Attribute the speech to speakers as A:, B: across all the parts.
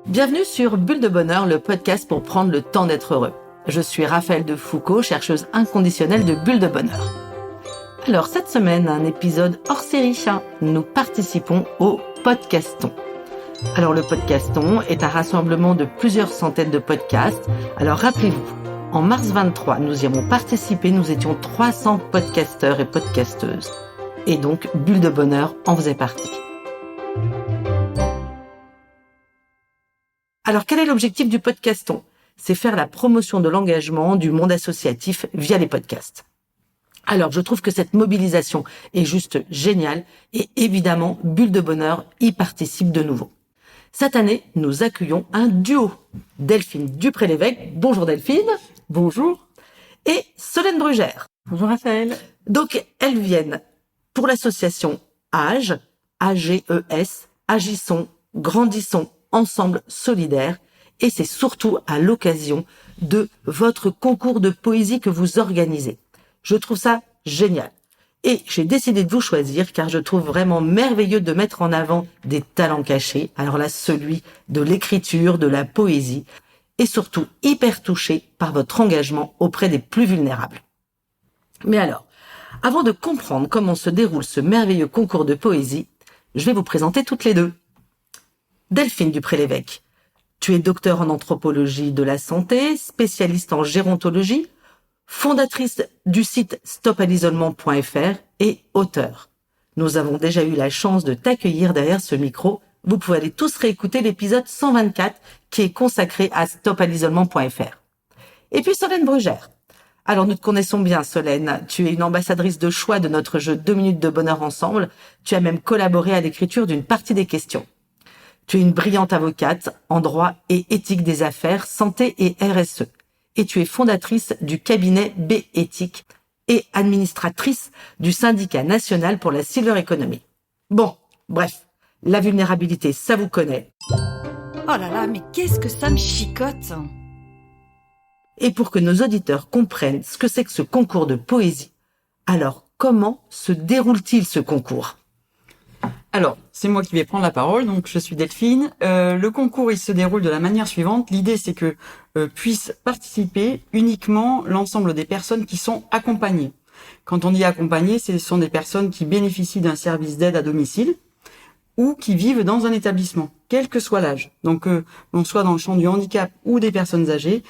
A: Bienvenue sur Bulle de Bonheur, le podcast pour prendre le temps d'être heureux. Je suis Raphaël de Foucault, chercheuse inconditionnelle de Bulle de Bonheur. Alors cette semaine, un épisode hors série. Nous participons au Podcaston. Alors le Podcaston est un rassemblement de plusieurs centaines de podcasts. Alors rappelez-vous, en mars 23, nous y avons participé, nous étions 300 podcasteurs et podcasteuses. Et donc Bulle de Bonheur en faisait partie. Alors, quel est l'objectif du Podcaston ? C'est faire la promotion de l'engagement du monde associatif via les podcasts. Alors, je trouve que cette mobilisation est juste géniale et évidemment, Bulle de Bonheur y participe de nouveau. Cette année, nous accueillons un duo. Delphine Dupré-Lévesque. Bonjour Delphine.
B: Bonjour.
A: Et Solène Brugère.
B: Bonjour Raphaël.
A: Donc, elles viennent pour l'association AGE, A-G-E-S, Agissons, Grandissons, Ensemble solidaire, et c'est surtout à l'occasion de votre concours de poésie que vous organisez. Je trouve ça génial. Et j'ai décidé de vous choisir car je trouve vraiment merveilleux de mettre en avant des talents cachés. Alors là, celui de l'écriture, de la poésie, et surtout hyper touché par votre engagement auprès des plus vulnérables. Mais alors, avant de comprendre comment se déroule ce merveilleux concours de poésie, je vais vous présenter toutes les deux. Delphine Dupré-Lévesque, tu es docteur en anthropologie de la santé, spécialiste en gérontologie, fondatrice du site stopalisolement.fr et auteure. Nous avons déjà eu la chance de t'accueillir derrière ce micro. Vous pouvez aller tous réécouter l'épisode 124 qui est consacré à stopalisolement.fr. Et puis Solène Brugère. Alors nous te connaissons bien Solène, tu es une ambassadrice de choix de notre jeu 2 minutes de bonheur ensemble. Tu as même collaboré à l'écriture d'une partie des questions. Tu es une brillante avocate en droit et éthique des affaires, santé et RSE. Et tu es fondatrice du cabinet B-Éthique et administratrice du syndicat national pour la Silver Economy. Bon, bref, la vulnérabilité, ça vous connaît.
B: Oh là là, mais qu'est-ce que ça me chicote!
A: Et pour que nos auditeurs comprennent ce que c'est que ce concours de poésie, alors comment se déroule-t-il ce concours ?
B: Alors, c'est moi qui vais prendre la parole, donc je suis Delphine. Le concours, il se déroule de la manière suivante. L'idée, c'est que puissent participer uniquement l'ensemble des personnes qui sont accompagnées. Quand on dit accompagnées, ce sont des personnes qui bénéficient d'un service d'aide à domicile ou qui vivent dans un établissement, quel que soit l'âge. Donc, on soit dans le champ du handicap ou des personnes âgées,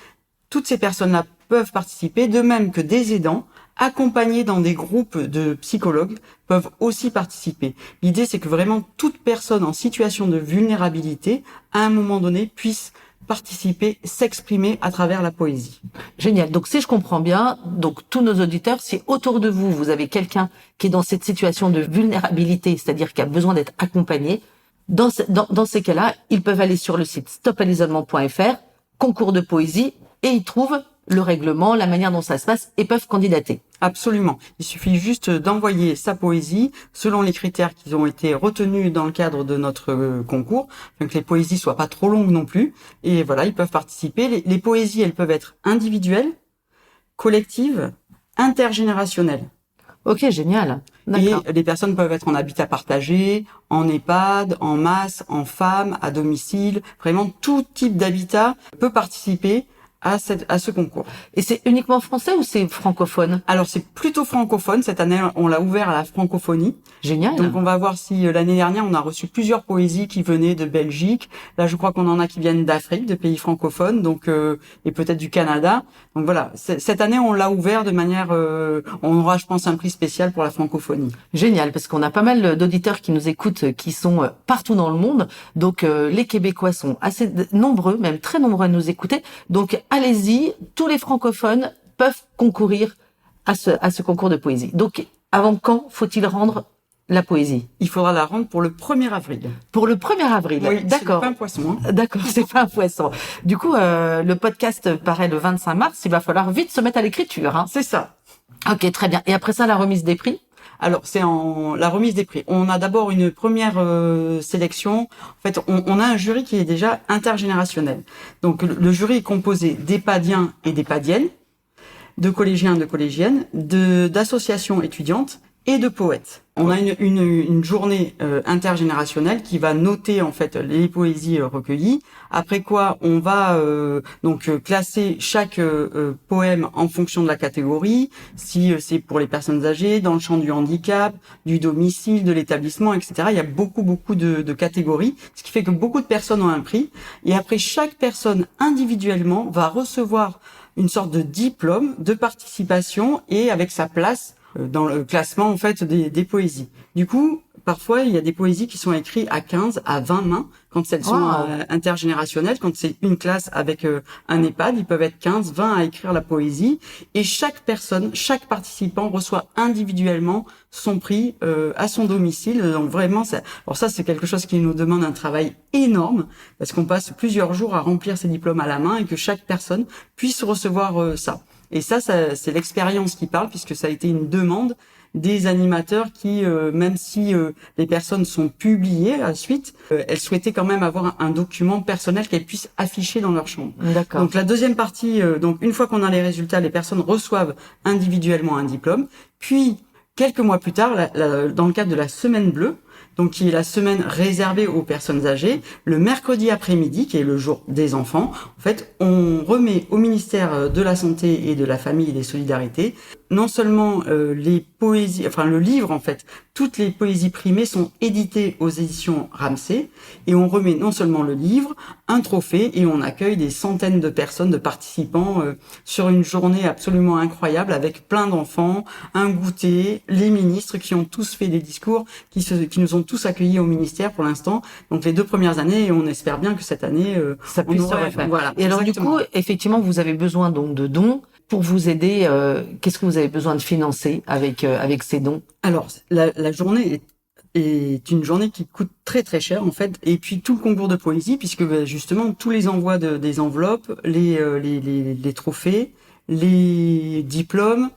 B: toutes ces personnes-là peuvent participer, de même que des aidants, accompagnés dans des groupes de psychologues, peuvent aussi participer. L'idée, c'est que vraiment toute personne en situation de vulnérabilité, à un moment donné, puisse participer, s'exprimer à travers la poésie.
A: Génial. Donc si je comprends bien, donc tous nos auditeurs, si autour de vous, vous avez quelqu'un qui est dans cette situation de vulnérabilité, c'est-à-dire qui a besoin d'être accompagné, dans ces cas-là, ils peuvent aller sur le site stopalisolement.fr, concours de poésie, et ils trouvent le règlement, la manière dont ça se passe, et peuvent candidater.
B: Absolument. Il suffit juste d'envoyer sa poésie selon les critères qui ont été retenus dans le cadre de notre concours, afin que les poésies soient pas trop longues non plus. Et voilà, ils peuvent participer. Les poésies, elles peuvent être individuelles, collectives, intergénérationnelles.
A: Ok, génial. D'accord.
B: Et les personnes peuvent être en habitat partagé, en EHPAD, en masse, en femmes, à domicile. Vraiment, tout type d'habitat peut participer à ce concours.
A: Et c'est uniquement français ou c'est francophone ?
B: Alors c'est plutôt francophone. Cette année, on l'a ouvert à la francophonie.
A: Génial.
B: Donc on va voir si l'année dernière, on a reçu plusieurs poésies qui venaient de Belgique. Là, je crois qu'on en a qui viennent d'Afrique, de pays francophones, donc et peut-être du Canada. Donc voilà, cette année, on l'a ouvert de manière... on aura, je pense, un prix spécial pour la francophonie.
A: Génial, parce qu'on a pas mal d'auditeurs qui nous écoutent, qui sont partout dans le monde. Donc les Québécois sont assez nombreux, même très nombreux à nous écouter. Donc allez-y, tous les francophones peuvent concourir à ce concours de poésie. Donc, avant quand faut-il rendre la poésie ?
B: Il faudra la rendre pour le 1er avril.
A: Pour le 1er avril,
B: oui,
A: d'accord.
B: C'est pas un poisson. Hein.
A: D'accord, c'est pas un poisson. Du coup, le podcast paraît le 25 mars, il va falloir vite se mettre à l'écriture. Hein.
B: C'est ça.
A: Ok, très bien. Et après ça, la remise des prix ?
B: Alors, c'est la remise des prix. On a d'abord une première sélection. En fait, on a un jury qui est déjà intergénérationnel. Donc, le jury est composé d'EHPADiens et d'EHPADiennes, de collégiens et de collégiennes, d'associations étudiantes et de poètes. On a une journée intergénérationnelle qui va noter en fait les poésies recueillies. Après quoi, on va classer chaque poème en fonction de la catégorie. Si c'est pour les personnes âgées, dans le champ du handicap, du domicile, de l'établissement, etc. Il y a beaucoup de catégories, ce qui fait que beaucoup de personnes ont un prix. Et après, chaque personne individuellement va recevoir une sorte de diplôme de participation et avec sa place dans le classement en fait des poésies. Du coup, parfois il y a des poésies qui sont écrites à 15, à 20 mains quand elles sont intergénérationnelles. Quand c'est une classe avec un EHPAD, ils peuvent être 15, 20 à écrire la poésie. Et chaque personne, chaque participant reçoit individuellement son prix à son domicile. Donc vraiment, alors ça c'est quelque chose qui nous demande un travail énorme parce qu'on passe plusieurs jours à remplir ces diplômes à la main et que chaque personne puisse recevoir ça. Et ça c'est l'expérience qui parle puisque ça a été une demande des animateurs qui, même si les personnes sont publiées à la suite, elles souhaitaient quand même avoir un document personnel qu'elles puissent afficher dans leur chambre.
A: D'accord.
B: Donc la deuxième partie, donc une fois qu'on a les résultats, les personnes reçoivent individuellement un diplôme. Puis quelques mois plus tard, dans le cadre de la semaine bleue, donc qui est la semaine réservée aux personnes âgées, le mercredi après-midi, qui est le jour des enfants, en fait, on remet au ministère de la Santé et de la Famille et des Solidarités non seulement les poésies, enfin le livre en fait, toutes les poésies primées sont éditées aux éditions Ramsay et on remet non seulement le livre, un trophée et on accueille des centaines de personnes, de participants sur une journée absolument incroyable avec plein d'enfants, un goûter, les ministres qui ont tous fait des discours, qui nous ont tous accueillis au ministère pour l'instant. Donc les 2 premières années et on espère bien que cette année
A: ça puisse se refaire.
B: Voilà.
A: Et alors
B: exactement.
A: du coup, effectivement, vous avez besoin donc de dons pour vous aider. Qu'est-ce que vous avez besoin de financer avec ces dons?
B: Alors la journée est une journée qui coûte très très cher en fait, et puis tout le concours de poésie puisque justement tous les envois des enveloppes, les trophées, les diplômes,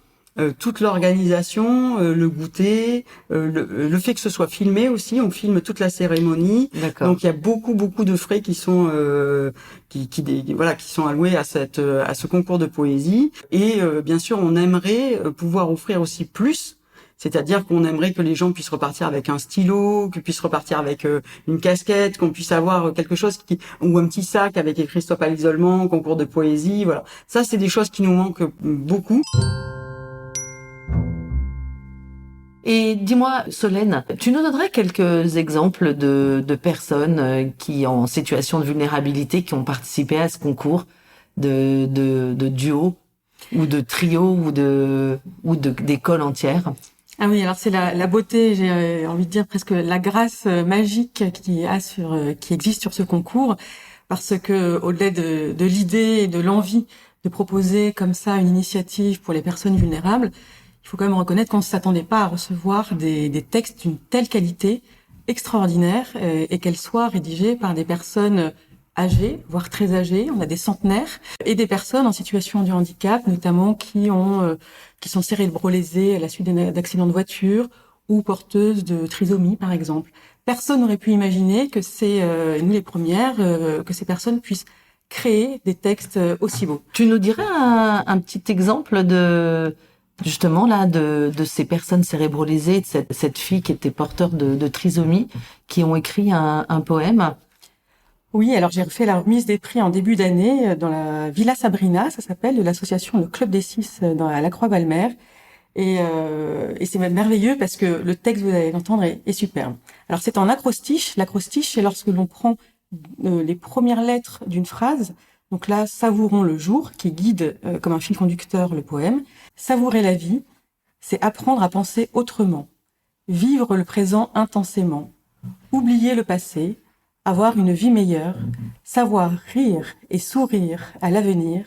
B: toute l'organisation, le goûter, le fait que ce soit filmé aussi, on filme toute la cérémonie.
A: D'accord.
B: Donc il y a beaucoup de frais qui sont qui sont alloués à ce concours de poésie. Et bien sûr, on aimerait pouvoir offrir aussi plus. C'est-à-dire qu'on aimerait que les gens puissent repartir avec un stylo, qu'ils puissent repartir avec une casquette, qu'on puisse avoir quelque chose ou un petit sac avec écrit Stop à l'isolement, concours de poésie, voilà. Ça, c'est des choses qui nous manquent beaucoup.
A: Et dis-moi, Solène, tu nous donnerais quelques exemples de personnes qui, en situation de vulnérabilité, qui ont participé à ce concours de duo ou de trio ou d'école entière?
C: Ah oui, alors c'est la beauté, j'ai envie de dire presque la grâce magique qui existe sur ce concours, parce que au-delà de l'idée et de l'envie de proposer comme ça une initiative pour les personnes vulnérables, il faut quand même reconnaître qu'on ne s'attendait pas à recevoir des textes d'une telle qualité extraordinaire et qu'elles soient rédigées par des personnes âgées, voire très âgées. On a des centenaires et des personnes en situation de handicap, notamment qui sont cérébro-lésées à la suite d'accidents de voiture ou porteuses de trisomie, par exemple. Personne n'aurait pu imaginer que nous les premières, que ces personnes puissent créer des textes aussi beaux.
A: Tu nous dirais un petit exemple justement là de ces personnes cérébro-lésées, de cette fille qui était porteur de trisomie, qui ont écrit un poème?
C: Oui, alors j'ai refait la remise des prix en début d'année dans la Villa Sabrina, ça s'appelle, de l'association Le Club des 6 à la Croix-Valmer. Et c'est même merveilleux parce que le texte, vous allez l'entendre, est superbe. Alors c'est en acrostiche. L'acrostiche, c'est lorsque l'on prend les premières lettres d'une phrase. Donc là, savourons le jour, qui guide comme un fil conducteur le poème. Savourer la vie, c'est apprendre à penser autrement. Vivre le présent intensément. Oublier le passé. Avoir une vie meilleure, savoir rire et sourire à l'avenir,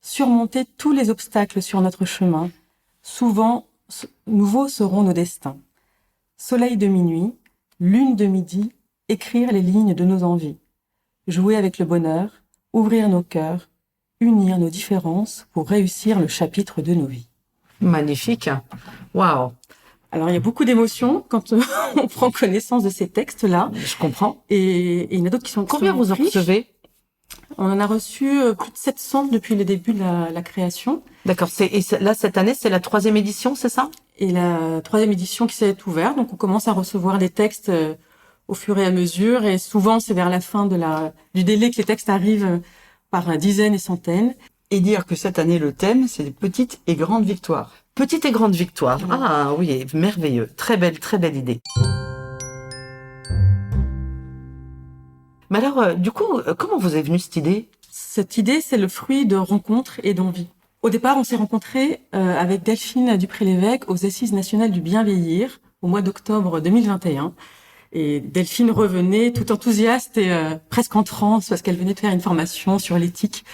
C: surmonter tous les obstacles sur notre chemin, souvent nouveaux seront nos destins. Soleil de minuit, lune de midi, écrire les lignes de nos envies, jouer avec le bonheur, ouvrir nos cœurs, unir nos différences pour réussir le chapitre de nos vies.
A: Magnifique. Waouh.
C: Alors, il y a beaucoup d'émotions quand on prend connaissance de ces textes-là.
A: Je comprends.
C: Et il y en a d'autres qui sont...
A: Combien vous en recevez?
C: On en a reçu plus de 700 depuis le début de la création.
A: D'accord. Là, cette année, c'est la 3e édition, c'est ça?
C: Et la 3e édition qui s'est ouverte, donc on commence à recevoir les textes au fur et à mesure, et souvent c'est vers la fin du délai que les textes arrivent par dizaines et centaines.
B: Et dire que cette année, le thème, c'est les petites et grandes victoires.
A: Petite et grande victoire. Ah oui, merveilleux. Très belle idée. Mais alors, du coup, comment vous est venue cette idée?
C: Cette idée, c'est le fruit de rencontres et d'envies. Au départ, on s'est rencontrés avec Delphine Dupré-Lévesque aux Assises nationales du bien vieillir au mois d'octobre 2021. Et Delphine revenait tout enthousiaste et presque en transe parce qu'elle venait de faire une formation sur l'éthique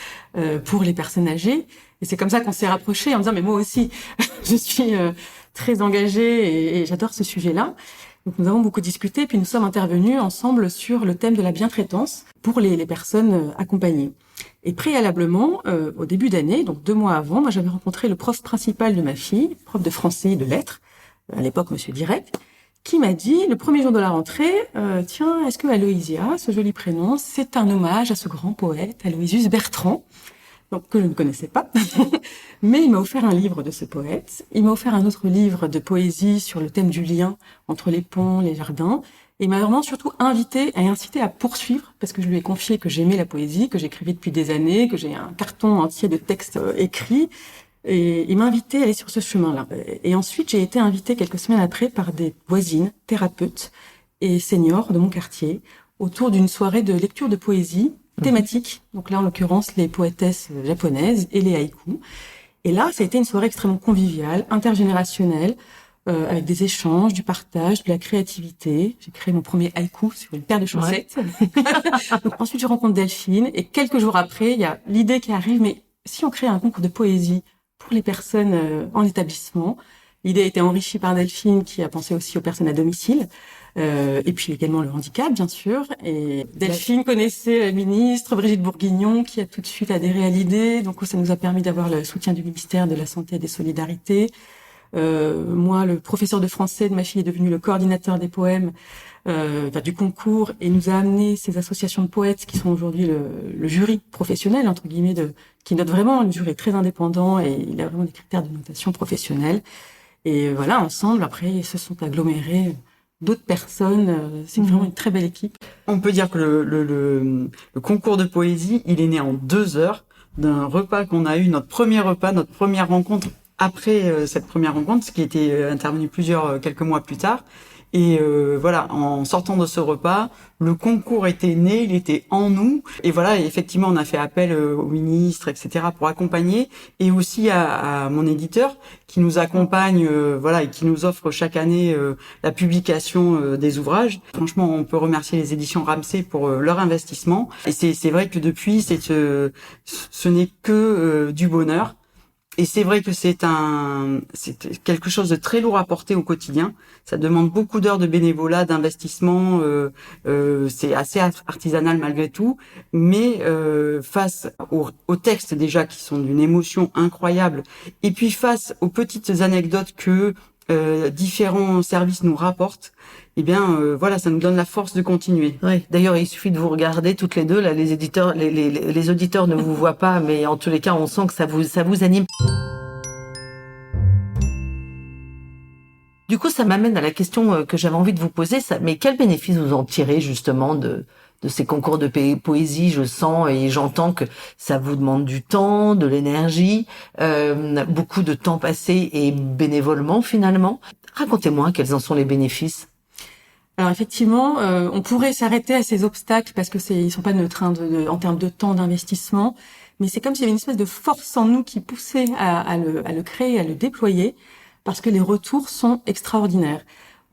C: pour les personnes âgées. Et c'est comme ça qu'on s'est rapprochés en me disant mais moi aussi, je suis très engagée et j'adore ce sujet-là. Donc nous avons beaucoup discuté puis nous sommes intervenus ensemble sur le thème de la bientraitance pour les personnes accompagnées. Et préalablement, au début d'année, donc 2 mois avant, moi j'avais rencontré le prof principal de ma fille, prof de français et de lettres, à l'époque Monsieur Direct, qui m'a dit, le premier jour de la rentrée, tiens, est-ce que Aloysia, ce joli prénom, c'est un hommage à ce grand poète, Aloysius Bertrand, donc que je ne connaissais pas, mais il m'a offert un livre de ce poète, il m'a offert un autre livre de poésie sur le thème du lien entre les ponts, les jardins, et il m'a vraiment surtout invité et incité à poursuivre, parce que je lui ai confié que j'aimais la poésie, que j'écrivais depuis des années, que j'ai un carton entier de textes écrits, et il m'a invité à aller sur ce chemin-là. Et ensuite, j'ai été invitée quelques semaines après par des voisines, thérapeutes et seniors de mon quartier, autour d'une soirée de lecture de poésie thématique. Donc là, en l'occurrence, les poétesses japonaises et les haïkus. Et là, ça a été une soirée extrêmement conviviale, intergénérationnelle, avec des échanges, du partage, de la créativité. J'ai créé mon premier haïku sur une paire de chaussettes. Ouais. Donc, ensuite, je rencontre Delphine et quelques jours après, il y a l'idée qui arrive, mais si on crée un concours de poésie pour les personnes en établissement. L'idée a été enrichie par Delphine, qui a pensé aussi aux personnes à domicile, et puis également le handicap, bien sûr. Et Delphine connaissait la ministre Brigitte Bourguignon, qui a tout de suite adhéré à l'idée. Donc ça nous a permis d'avoir le soutien du ministère de la Santé et des Solidarités. Moi, le professeur de français de ma fille est devenu le coordinateur des poèmes du concours et nous a amené ces associations de poètes qui sont aujourd'hui le jury professionnel, entre guillemets, qui note vraiment. Le jury est très indépendant et il a vraiment des critères de notation professionnelle. Et voilà, ensemble, après, ils se sont agglomérés d'autres personnes. C'est vraiment une très belle équipe.
B: On peut dire que le concours de poésie, il est né en 2 heures d'un repas qu'on a eu, notre premier repas, notre première rencontre après cette première rencontre, ce qui était intervenu quelques mois plus tard. Et voilà, en sortant de ce repas, le concours était né, il était en nous. Et voilà, et effectivement, on a fait appel au ministre, etc., pour accompagner, et aussi à mon éditeur qui nous accompagne, voilà, et qui nous offre chaque année la publication des ouvrages. Franchement, on peut remercier les éditions Ramsay pour leur investissement. Et c'est vrai que depuis, ce n'est que du bonheur. Et c'est vrai que c'est quelque chose de très lourd à porter au quotidien. Ça demande beaucoup d'heures de bénévolat, d'investissement. C'est assez artisanal malgré tout. Mais face aux textes déjà qui sont d'une émotion incroyable, et puis face aux petites anecdotes que différents services nous rapportent, eh bien voilà, ça nous donne la force de continuer.
A: Oui. D'ailleurs, il suffit de vous regarder toutes les deux là, les éditeurs, les auditeurs ne vous voient pas, mais en tous les cas, on sent que ça vous anime. Du coup, ça m'amène à la question que j'avais envie de vous poser. Mais quel bénéfice vous en tirez justement de ces concours de poésie? Je sens et j'entends que ça vous demande du temps, de l'énergie, beaucoup de temps passé et bénévolement finalement. Racontez-moi quels en sont les bénéfices.
C: Alors effectivement, on pourrait s'arrêter à ces obstacles parce que ils sont pas neutres en termes de temps d'investissement, mais c'est comme s'il y avait une espèce de force en nous qui poussait à le créer, à le déployer, parce que les retours sont extraordinaires.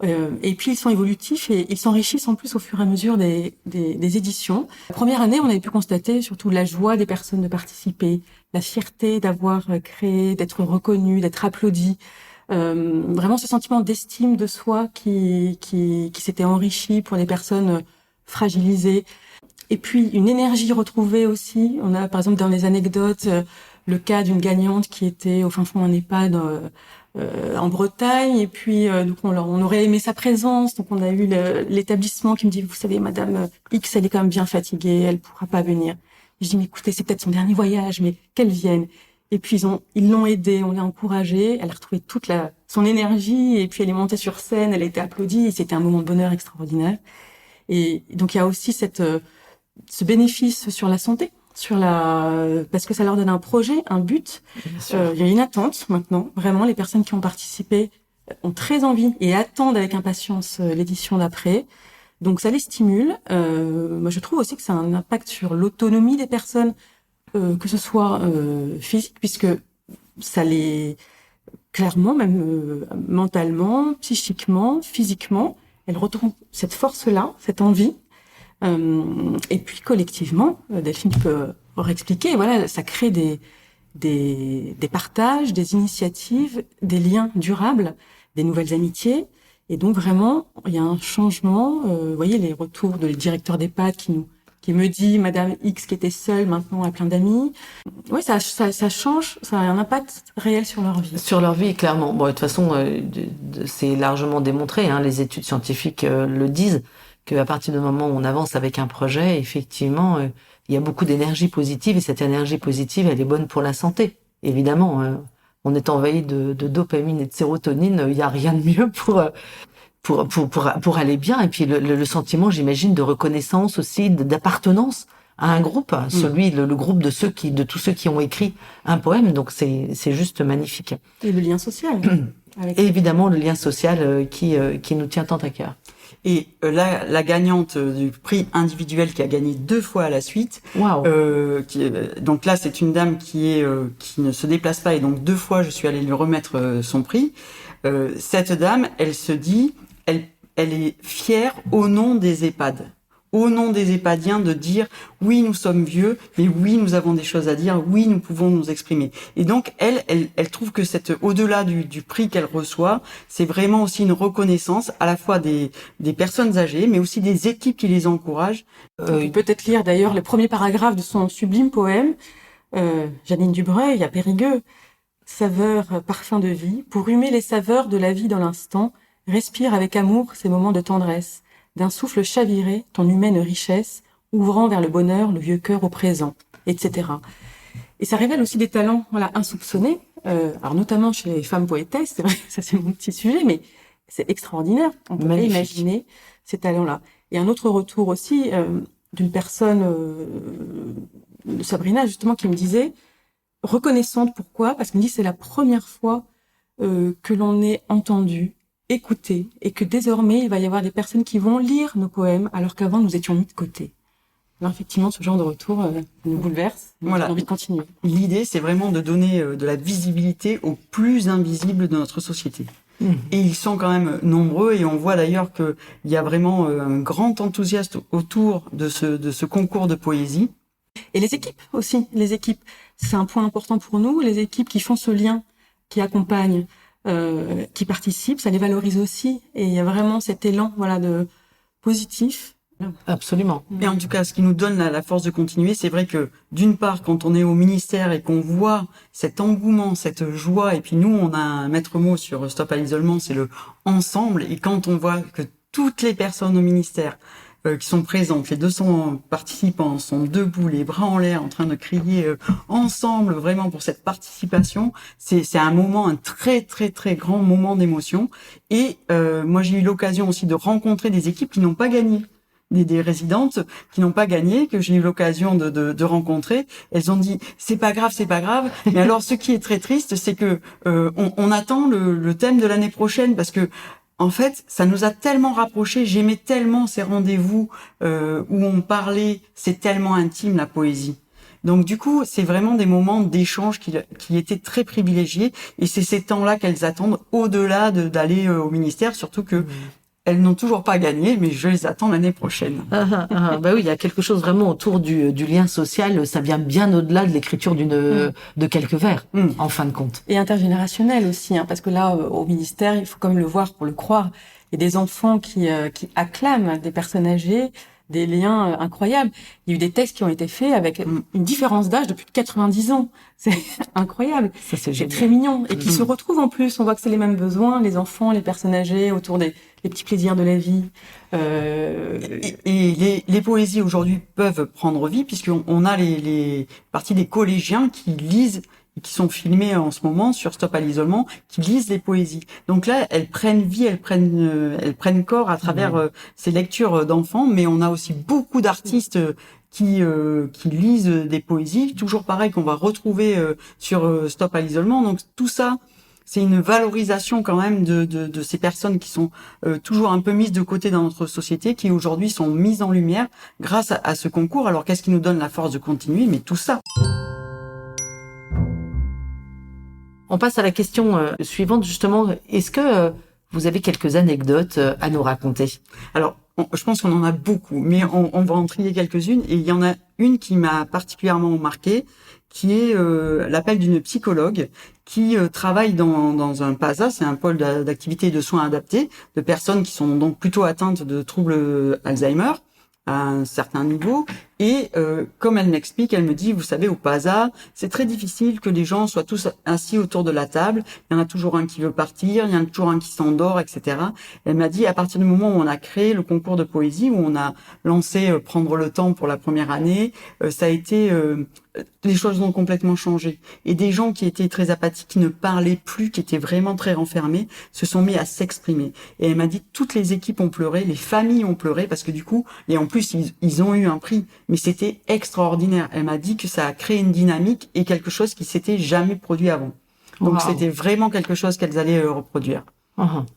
C: Et puis ils sont évolutifs et ils s'enrichissent en plus au fur et à mesure des éditions. La première année, on avait pu constater surtout la joie des personnes de participer, la fierté d'avoir créé, d'être reconnu, d'être applaudi. Vraiment ce sentiment d'estime de soi qui s'était enrichi pour les personnes fragilisées. Et puis une énergie retrouvée aussi. On a par exemple dans les anecdotes le cas d'une gagnante qui était au fin fond d'un EHPAD en Bretagne, et puis donc on aurait aimé sa présence. Donc on a eu l'établissement qui me dit, vous savez, Madame X, elle est quand même bien fatiguée, elle pourra pas venir. Je dis, mais écoutez, c'est peut-être son dernier voyage, mais qu'elle vienne. Et puis ils l'ont aidée, on l'a encouragée, elle a retrouvé son énergie, et puis elle est montée sur scène, elle a été applaudie, et c'était un moment de bonheur extraordinaire. Et donc il y a aussi ce bénéfice sur la santé, parce que ça leur donne un projet, un but. Il y a une attente maintenant. Vraiment, les personnes qui ont participé ont très envie et attendent avec impatience l'édition d'après. Donc ça les stimule. Moi, je trouve aussi que ça a un impact sur l'autonomie des personnes, que ce soit physique, puisque ça les clairement, même mentalement, psychiquement, physiquement, elles retrouvent cette force-là, cette envie. Et puis collectivement, Delphine, tu peux expliquer. Voilà, ça crée des partages, des initiatives, des liens durables, des nouvelles amitiés. Et donc vraiment, il y a un changement. Vous voyez les retours de les directeurs d'EHPAD qui me dit Madame X qui était seule maintenant a plein d'amis. Oui, ça change, ça a un impact réel sur leur vie.
A: Sur leur vie, clairement. Bon, de toute façon, c'est largement démontré. Les études scientifiques le disent, qu'à partir du moment où on avance avec un projet, effectivement, il y a beaucoup d'énergie positive, et cette énergie positive, elle est bonne pour la santé. Évidemment, on est envahi de dopamine et de sérotonine, il n'y a rien de mieux pour aller bien. Et puis le sentiment, j'imagine, de reconnaissance aussi, d'appartenance à un groupe, le groupe de tous ceux qui ont écrit un poème. Donc c'est juste magnifique.
C: Et le lien social.
A: Et évidemment le lien social qui nous tient tant à cœur.
B: Et la gagnante du prix individuel qui a gagné 2 fois à la suite.
A: Wow.
B: Donc là, c'est une dame qui ne se déplace pas, et donc 2 fois, je suis allée lui remettre son prix. Cette dame, elle se dit, elle est fière au nom des EHPAD, au nom des EHPADiens, de dire oui, nous sommes vieux, mais oui, nous avons des choses à dire, oui, nous pouvons nous exprimer. Et donc elle trouve que au-delà du prix qu'elle reçoit, c'est vraiment aussi une reconnaissance à la fois des personnes âgées, mais aussi des équipes qui les encouragent.
C: On peut peut-être lire d'ailleurs le premier paragraphe de son sublime poème. Janine Dubreuil à Périgueux. Saveur, parfum de vie, pour humer les saveurs de la vie dans l'instant, respire avec amour ces moments de tendresse, d'un souffle chaviré ton humaine richesse, ouvrant vers le bonheur le vieux cœur au présent, etc. Et ça révèle aussi des talents, insoupçonnés, alors notamment chez les femmes poétesses, c'est vrai, ça c'est mon petit sujet, mais c'est extraordinaire, on peut pas imaginer ces talents-là. Et un autre retour aussi d'une personne, de Sabrina justement, qui me disait, reconnaissante, pourquoi ? Parce qu'elle me dit c'est la première fois que l'on est entendu, écouté, et que désormais il va y avoir des personnes qui vont lire nos poèmes alors qu'avant nous étions mis de côté. Alors effectivement, ce genre de retour nous bouleverse, nous a envie de continuer.
B: L'idée, c'est vraiment de donner de la visibilité aux plus invisibles de notre société. Et ils sont quand même nombreux, et on voit d'ailleurs qu'il y a vraiment un grand enthousiasme autour de ce concours de poésie.
C: Et les équipes aussi, c'est un point important pour nous, les équipes qui font ce lien, qui accompagnent, qui participent, ça les valorise aussi, et il y a vraiment cet élan, de positif.
A: Absolument.
B: Et en tout cas, ce qui nous donne la force de continuer, c'est vrai que d'une part, quand on est au ministère et qu'on voit cet engouement, cette joie, et puis nous, on a un maître mot sur Stop à l'isolement, c'est le ensemble, et quand on voit que toutes les personnes au ministère qui sont présentes, les 200 participants sont debout, les bras en l'air, en train de crier ensemble, vraiment pour cette participation. C'est un moment, un très très très grand moment d'émotion. Et moi, j'ai eu l'occasion aussi de rencontrer des équipes qui n'ont pas gagné, des résidentes qui n'ont pas gagné, que j'ai eu l'occasion de rencontrer. Elles ont dit c'est pas grave. Mais alors, ce qui est très triste, c'est que on attend le thème de l'année prochaine, parce que en fait, ça nous a tellement rapprochés. J'aimais tellement ces rendez-vous où on parlait. C'est tellement intime, la poésie. Donc du coup, c'est vraiment des moments d'échange qui étaient très privilégiés. Et c'est ces temps-là qu'elles attendent, au-delà d'aller au ministère. Surtout que elles n'ont toujours pas gagné, mais je les attends l'année prochaine.
A: Bah oui, il y a quelque chose vraiment autour du lien social. Ça vient bien au-delà de l'écriture de quelques vers, en fin de compte.
C: Et intergénérationnel aussi, parce que là, au ministère, il faut quand même le voir pour le croire. Il y a des enfants qui acclament des personnes âgées, des liens incroyables. Il y a eu des textes qui ont été faits avec une différence d'âge de plus de 90 ans. C'est incroyable.
A: Ça, c'est
C: très mignon. Et qui se retrouvent en plus. On voit que c'est les mêmes besoins, les enfants, les personnes âgées, autour des petits plaisirs de la vie.
B: Et les poésies aujourd'hui peuvent prendre vie, puisqu'on a les parties des collégiens qui lisent et qui sont filmées en ce moment sur Stop à l'isolement, qui lisent les poésies. Donc là, elles prennent vie, elles prennent corps à travers ces lectures d'enfants, mais on a aussi beaucoup d'artistes qui lisent des poésies, toujours pareil qu'on va retrouver sur Stop à l'isolement. Donc tout ça, c'est une valorisation quand même de ces personnes qui sont toujours un peu mises de côté dans notre société, qui aujourd'hui sont mises en lumière grâce à ce concours. Alors qu'est-ce qui nous donne la force de continuer? Mais tout ça.
A: On passe à la question suivante, justement. Est-ce que vous avez quelques anecdotes à nous raconter?
B: Alors, je pense qu'on en a beaucoup, mais on va en trier quelques-unes. Et il y en a une qui m'a particulièrement marquée, qui est l'appel d'une psychologue qui travaille dans un PASA, c'est un pôle d'activité et de soins adaptés, de personnes qui sont donc plutôt atteintes de troubles Alzheimer à un certain niveau. Et comme elle m'explique, elle me dit, vous savez, au PASA, c'est très difficile que les gens soient tous assis autour de la table. Il y en a toujours un qui veut partir, il y en a toujours un qui s'endort, etc. Elle m'a dit, à partir du moment où on a créé le concours de poésie, où on a lancé Prendre le temps pour la première année, ça a été... les choses ont complètement changé. Et des gens qui étaient très apathiques, qui ne parlaient plus, qui étaient vraiment très renfermés, se sont mis à s'exprimer. Et elle m'a dit, toutes les équipes ont pleuré, les familles ont pleuré, parce que du coup, et en plus, ils ont eu un prix. Mais c'était extraordinaire. Elle m'a dit que ça a créé une dynamique et quelque chose qui s'était jamais produit avant. Donc
A: Wow.
B: C'était vraiment quelque chose qu'elles allaient reproduire.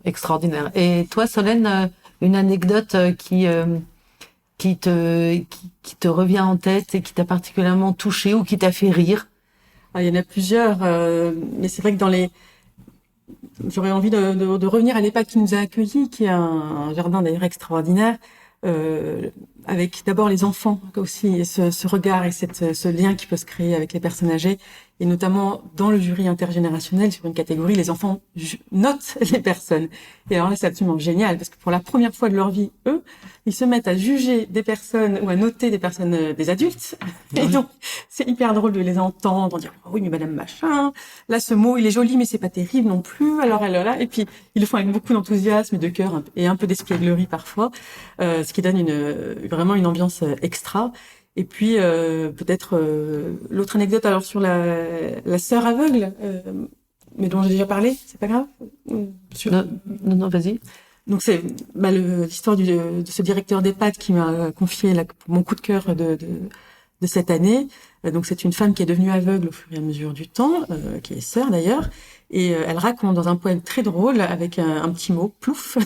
A: Extraordinaire. Et toi, Solène, une anecdote qui te revient en tête et qui t'a particulièrement touché ou qui t'a fait rire?
C: Il y en a plusieurs, mais c'est vrai que j'aurais envie de revenir à l'EHPAD qui nous a accueillis, qui est un jardin d'ailleurs extraordinaire, avec d'abord les enfants aussi, et ce regard et ce lien qui peut se créer avec les personnes âgées, et notamment dans le jury intergénérationnel sur une catégorie, les enfants notent les personnes. Et alors là, c'est absolument génial, parce que pour la première fois de leur vie, eux, ils se mettent à juger des personnes ou à noter des personnes, des adultes. Et donc, c'est hyper drôle de les entendre, dire oh oui, mais madame machin, là ce mot il est joli, mais c'est pas terrible non plus. Alors elle là, et puis ils le font avec beaucoup d'enthousiasme et de cœur et un peu d'espièglerie parfois, ce qui donne vraiment une ambiance extra. Et puis peut-être l'autre anecdote alors sur la sœur aveugle, mais dont j'ai déjà parlé, c'est pas grave.
A: Non, vas-y.
C: Donc c'est l'histoire de ce directeur d'EHPAD qui m'a confié mon coup de cœur de cette année. Donc c'est une femme qui est devenue aveugle au fur et à mesure du temps, qui est sœur d'ailleurs, et elle raconte dans un poème très drôle avec un petit mot, plouf,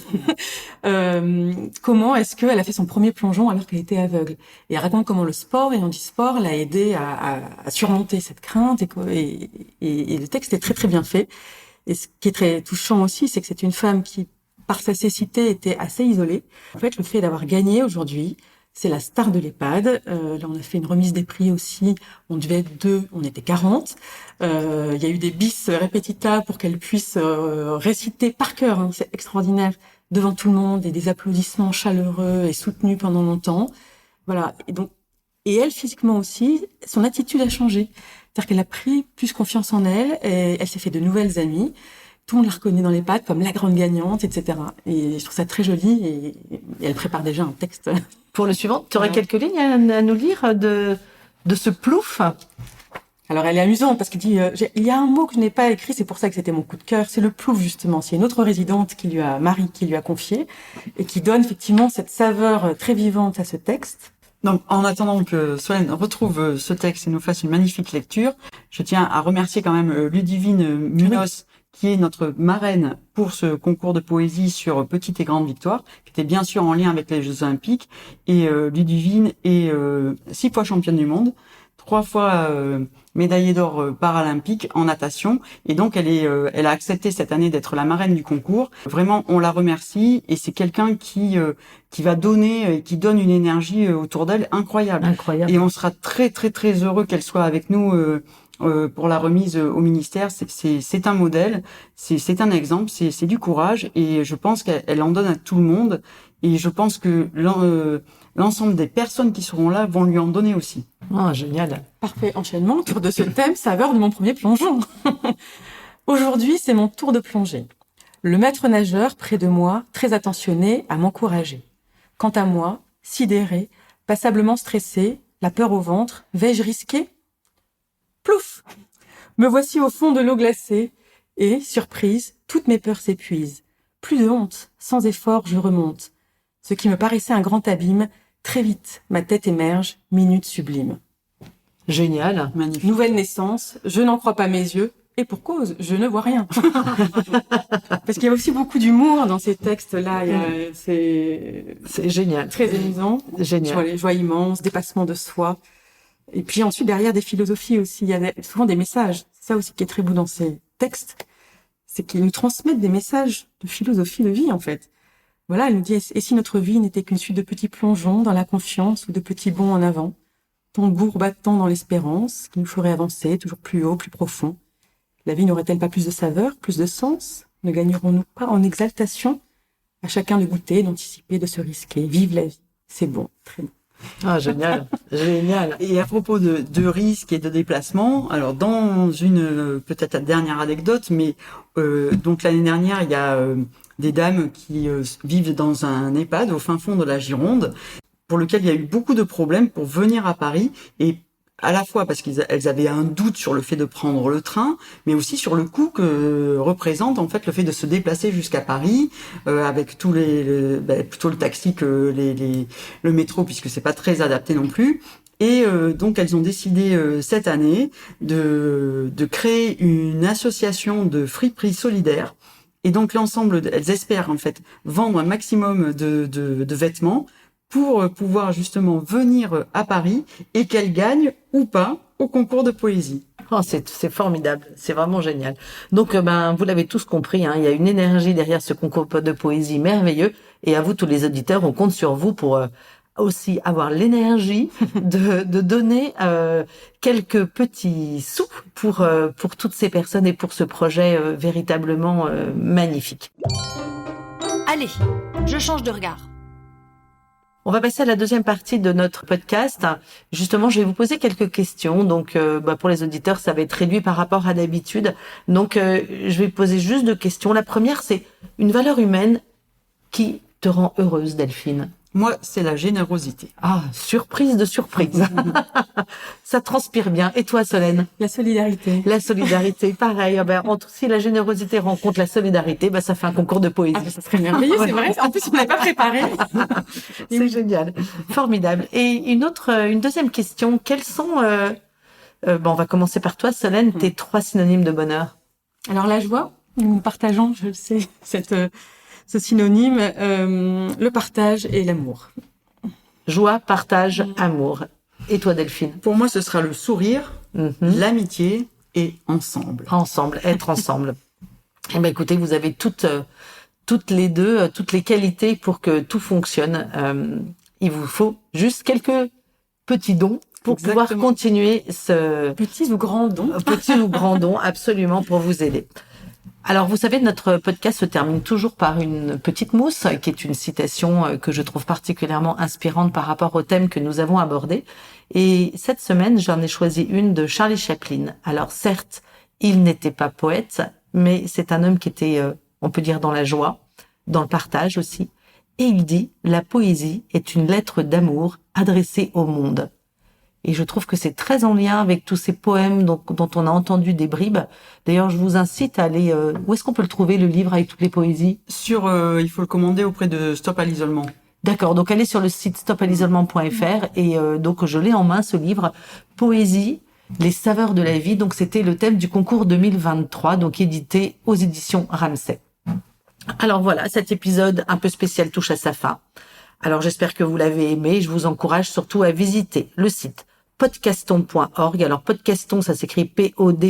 C: comment est-ce qu'elle a fait son premier plongeon alors qu'elle était aveugle. Et elle raconte comment le sport et handisport l'a aidé à surmonter cette crainte et le texte est très très bien fait. Et ce qui est très touchant aussi, c'est que c'est une femme qui, par sa cécité, était assez isolée. En fait, le fait d'avoir gagné aujourd'hui, c'est la star de l'EHPAD. Là, on a fait une remise des prix aussi. On devait être 2, on était 40. Il y a eu des bis repetita pour qu'elle puisse réciter par cœur. Hein, c'est extraordinaire, devant tout le monde, et des applaudissements chaleureux et soutenus pendant longtemps. Voilà. Et elle, physiquement aussi, son attitude a changé. C'est-à-dire qu'elle a pris plus confiance en elle, et elle s'est fait de nouvelles amies. Tout le monde la reconnaît dans les pattes comme la grande gagnante, etc. Et je trouve ça très joli, et elle prépare déjà un texte.
A: Pour le suivant, tu aurais quelques lignes à nous lire de ce plouf?
C: Alors elle est amusante parce qu'il dit il y a un mot que je n'ai pas écrit, c'est pour ça que c'était mon coup de cœur, c'est le plouf justement. C'est une autre résidente Marie qui lui a confié et qui donne effectivement cette saveur très vivante à ce texte.
B: Donc, en attendant que Solène retrouve ce texte et nous fasse une magnifique lecture, je tiens à remercier quand même Ludivine Munoz, qui est notre marraine pour ce concours de poésie sur Petite et Grande Victoire, qui était bien sûr en lien avec les Jeux Olympiques. Et Ludivine est 6 fois championne du monde, 3 fois médaillée d'or paralympique en natation. Et donc, elle a accepté cette année d'être la marraine du concours. Vraiment, on la remercie. Et c'est quelqu'un qui va donner, qui donne une énergie autour d'elle incroyable. Et on sera très, très, très heureux qu'elle soit avec nous pour la remise au ministère. C'est un modèle, c'est un exemple, c'est du courage, et je pense qu'elle en donne à tout le monde, et je pense que l'ensemble des personnes qui seront là vont lui en donner aussi.
A: Oh, génial.
C: Parfait enchaînement autour de ce thème, saveur de mon premier plongeon. Aujourd'hui, c'est mon tour de plongée. Le maître nageur près de moi, très attentionné, à m'encourager. Quant à moi, sidéré, passablement stressé, la peur au ventre, vais-je risquer ? Plouf ! Me voici au fond de l'eau glacée, et, surprise, toutes mes peurs s'épuisent. Plus de honte, sans effort, je remonte. Ce qui me paraissait un grand abîme, très vite, ma tête émerge, minute sublime.
A: Génial.
B: Magnifique.
C: Nouvelle naissance, je n'en crois pas mes yeux, et pour cause, je ne vois rien. Parce qu'il y a aussi beaucoup d'humour dans ces textes-là, c'est
A: génial.
C: très amusant.
A: Génial.
C: Sur les joies immenses, dépassement de soi. Et puis ensuite, derrière des philosophies aussi, il y a souvent des messages. C'est ça aussi qui est très beau dans ces textes, c'est qu'ils nous transmettent des messages de philosophie de vie, en fait. Voilà, elle nous dit, et si notre vie n'était qu'une suite de petits plongeons dans la confiance ou de petits bonds en avant, tambour battant dans l'espérance, qui nous ferait avancer toujours plus haut, plus profond. La vie n'aurait-elle pas plus de saveur, plus de sens? Ne gagnerons-nous pas en exaltation? À chacun de goûter, d'anticiper, de se risquer. Vive la vie. C'est bon, très bon.
A: Ah, génial. Génial.
B: Et à propos de risques et de déplacements, alors dans une peut-être la dernière anecdote, mais donc l'année dernière, il y a des dames qui vivent dans un EHPAD au fin fond de la Gironde, pour lequel il y a eu beaucoup de problèmes pour venir à Paris, et à la fois parce qu'elles avaient un doute sur le fait de prendre le train, mais aussi sur le coût que représente en fait le fait de se déplacer jusqu'à Paris avec tous plutôt le taxi que le métro, puisque c'est pas très adapté non plus. Et donc elles ont décidé cette année de créer une association de friperie solidaire. Et donc elles espèrent en fait vendre un maximum de vêtements pour pouvoir justement venir à Paris et qu'elle gagne ou pas au concours de poésie.
A: Oh, c'est formidable, c'est vraiment génial. Donc, vous l'avez tous compris, hein, il y a une énergie derrière ce concours de poésie merveilleux. Et à vous, tous les auditeurs, on compte sur vous pour aussi avoir l'énergie de donner quelques petits sous pour toutes ces personnes et pour ce projet véritablement magnifique.
D: Allez, je change de regard.
A: On va passer à la deuxième partie de notre podcast. Justement, je vais vous poser quelques questions. Donc, pour les auditeurs, ça va être réduit par rapport à d'habitude. Donc, je vais poser juste 2 questions. La première, c'est une valeur humaine qui te rend heureuse, Delphine.
B: Moi, c'est la générosité.
A: Ah, surprise de surprise. Ça transpire bien. Et toi, Solène?
C: La solidarité.
A: La solidarité, pareil. Si la générosité rencontre la solidarité, ça fait un concours de poésie.
C: Ah, ça serait merveilleux, c'est vrai. En plus, on n'avait pas préparé.
A: C'est génial. Formidable. Et une deuxième question. Quels sont, on va commencer par toi, Solène, tes 3 synonymes de bonheur?
C: Alors, la joie, nous partageons, je le sais, ce synonyme, le partage et l'amour.
A: Joie, partage, amour. Et toi, Delphine?
B: Pour moi, ce sera le sourire, l'amitié et ensemble.
A: Ensemble, être ensemble. Eh ben, écoutez, vous avez toutes les deux, toutes les qualités pour que tout fonctionne. Il vous faut juste quelques petits dons pour pouvoir continuer ce...
C: Petits ou grands dons.
A: Petits ou grands dons, absolument, pour vous aider. Alors, vous savez, notre podcast se termine toujours par une petite mousse, qui est une citation que je trouve particulièrement inspirante par rapport au thème que nous avons abordé. Et cette semaine, j'en ai choisi une de Charlie Chaplin. Alors, certes, il n'était pas poète, mais c'est un homme qui était, on peut dire, dans la joie, dans le partage aussi. Et il dit « La poésie est une lettre d'amour adressée au monde ». Et je trouve que c'est très en lien avec tous ces poèmes dont on a entendu des bribes. D'ailleurs, je vous incite à aller... où est-ce qu'on peut le trouver, le livre avec toutes les poésies?
B: Il faut le commander auprès de Stop à l'isolement.
A: D'accord, donc allez sur le site stopalisolement.fr et donc je l'ai en main, ce livre. Poésie, les saveurs de la vie. Donc c'était le thème du concours 2023, donc édité aux éditions Ramsay. Alors voilà, cet épisode un peu spécial touche à sa fin. Alors j'espère que vous l'avez aimé. Je vous encourage surtout à visiter le site podcaston.org. Alors podcaston, ça s'écrit Podcaston,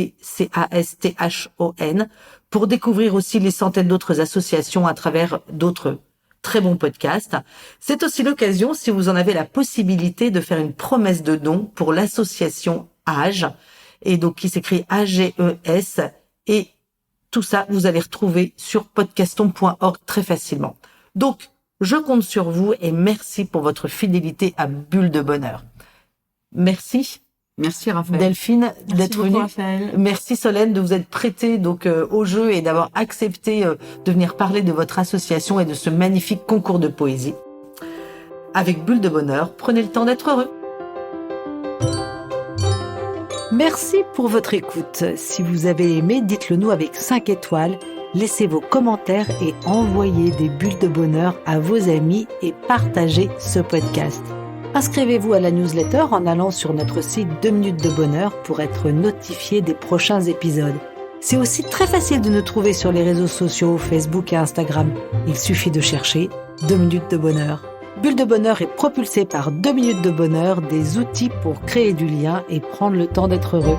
A: pour découvrir aussi les centaines d'autres associations à travers d'autres très bons podcasts. C'est aussi l'occasion, si vous en avez la possibilité, de faire une promesse de don pour l'association AGE, et donc qui s'écrit AGES, et tout ça, vous allez retrouver sur podcaston.org très facilement. Donc, je compte sur vous et merci pour votre fidélité à Bulle de Bonheur. Merci.
B: Merci Raphaël.
A: Delphine d'être venue.
C: Raphaël.
A: Merci Solène de vous être prêtée donc au jeu et d'avoir accepté de venir parler de votre association et de ce magnifique concours de poésie. Avec Bulle de Bonheur, prenez le temps d'être heureux.
E: Merci pour votre écoute. Si vous avez aimé, dites-le nous avec 5 étoiles. Laissez vos commentaires et envoyez des bulles de bonheur à vos amis et partagez ce podcast. Inscrivez-vous à la newsletter en allant sur notre site 2 minutes de bonheur pour être notifié des prochains épisodes. C'est aussi très facile de nous trouver sur les réseaux sociaux, Facebook et Instagram. Il suffit de chercher 2 minutes de bonheur. Bulle de bonheur est propulsée par 2 minutes de bonheur, des outils pour créer du lien et prendre le temps d'être heureux.